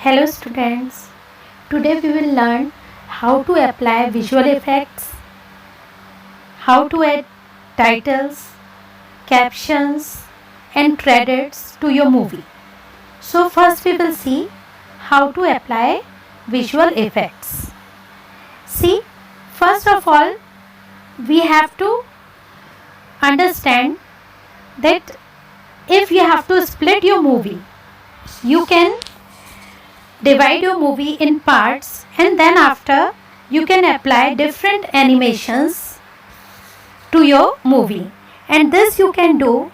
Hello students, today we will learn how to apply visual effects, how to add titles, captions and credits to your movie. So first we will see how to apply visual effects. See, first of all we have to understand that if you have to split your movie, you can divide your movie in parts and then after you can apply different animations to your movie, and this you can do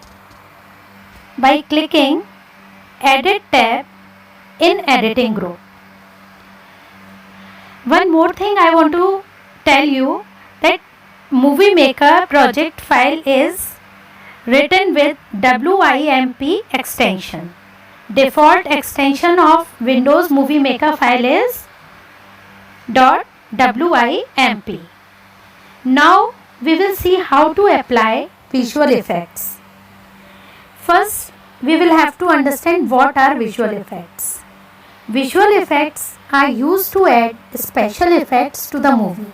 by clicking edit tab in editing group. One more thing I want to tell you that Movie Maker project file is written with WIMP extension. Default extension of Windows Movie Maker file is .wimp. Now we will see how to apply visual effects. First, we will have to understand what are visual effects. Visual effects are used to add special effects to the movie.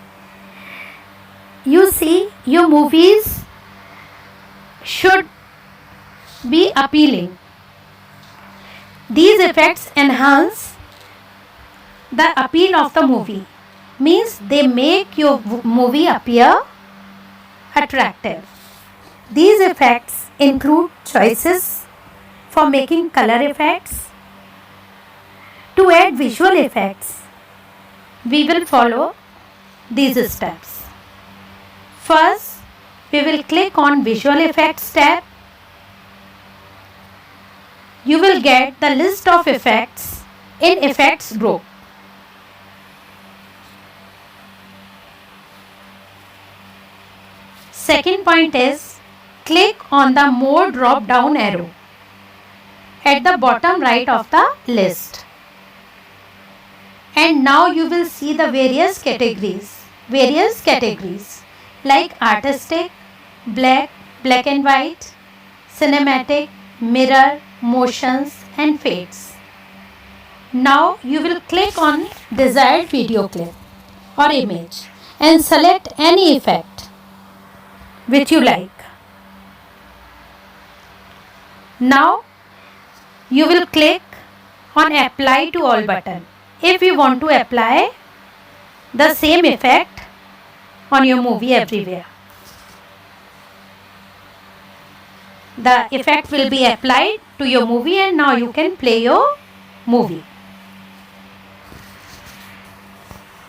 You see, your movies should be appealing. These effects enhance the appeal of the movie, means they make your movie appear attractive. These effects include choices for making color effects. To add visual effects, we will follow these steps. First, we will click on Visual Effects tab. You will get the list of effects in Effects group. Second point is, click on the More drop down arrow at the bottom right of the list. And now you will see the various categories like artistic, black and white, cinematic, mirror, motions and fades. Now you will click on desired video clip or image and select any effect which you like. Now you will click on apply to all button if you want to apply the same effect on your movie everywhere. The effect will be applied to your movie and now you can play your movie.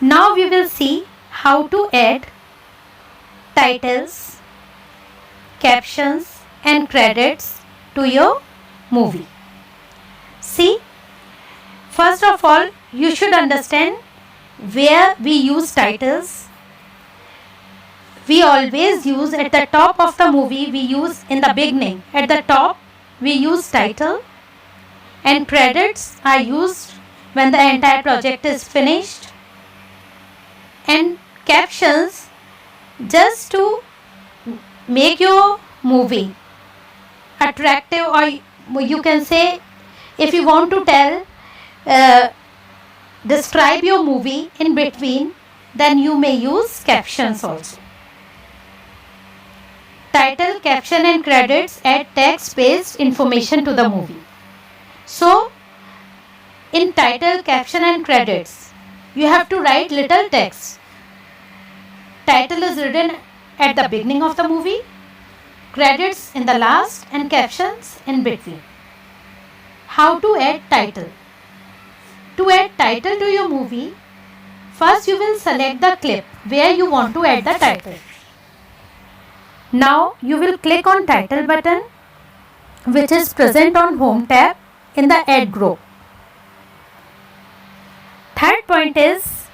Now we will see how to add titles, captions and credits to your movie. See, first of all you should understand where we use titles. We always use at the top of the movie, we use in the beginning. At the top, we use title, and credits are used when the entire project is finished. And captions just to make your movie attractive, or you can say if you want to describe your movie in between, then you may use captions also. Title, caption and credits add text-based information to the movie. So, in title, caption and credits, you have to write little text. Title is written at the beginning of the movie, credits in the last and captions in between. How to add title? To add title to your movie, first you will select the clip where you want to add the title. Now you will click on title button which is present on home tab in the add group. Third point is,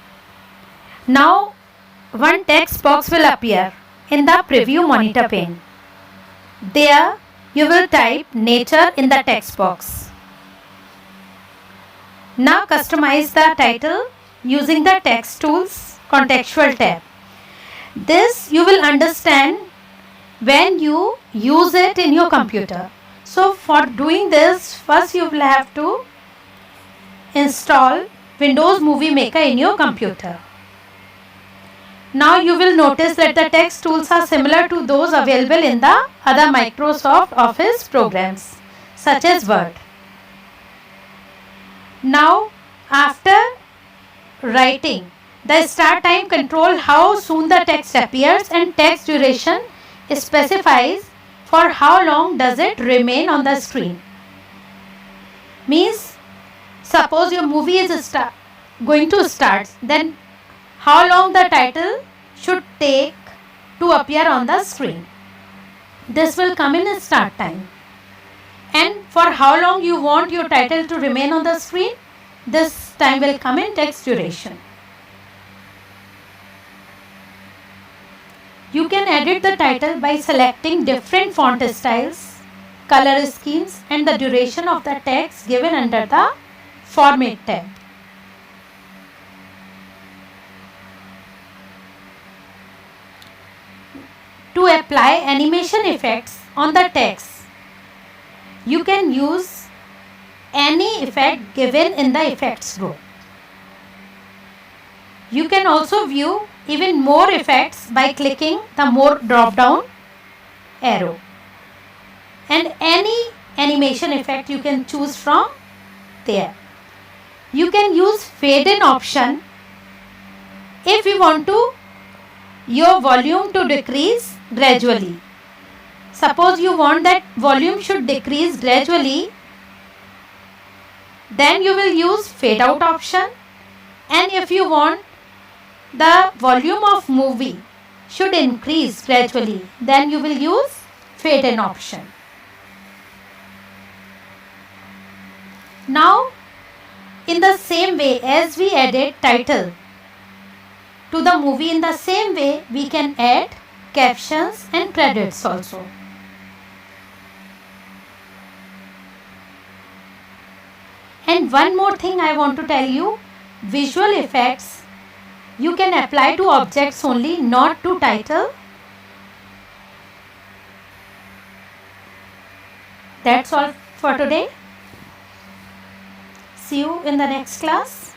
now one text box will appear in the preview monitor pane. There you will type nature in the text box. Now customize the title using the text tools contextual tab. This you will understand when you use it in your computer. So for doing this, first you will have to install Windows Movie Maker in your computer. Now you will notice that the text tools are similar to those available in the other Microsoft Office programs such as Word. Now after writing, the start time control how soon the text appears, and text duration specifies for how long does it remain on the screen. Means suppose your movie is going to start, then how long the title should take to appear on the screen. This will come in start time. And for how long you want your title to remain on the screen, this time will come in text duration. You can edit the title by selecting different font styles, color schemes, and the duration of the text given under the Format tab. To apply animation effects on the text, you can use any effect given in the effects group. You can also view even more effects by clicking the more drop down arrow, and any animation effect you can choose from there. You can use fade in option if you want your volume to decrease gradually. Suppose you want that volume should decrease gradually, then you will use fade out option, and if you want the volume of movie should increase gradually, then you will use fade in option. Now in the same way as we added title to the movie, in the same way we can add captions and credits also. And one more thing I want to tell you, visual effects you can apply to objects only, not to title. That's all for today. See you in the next class.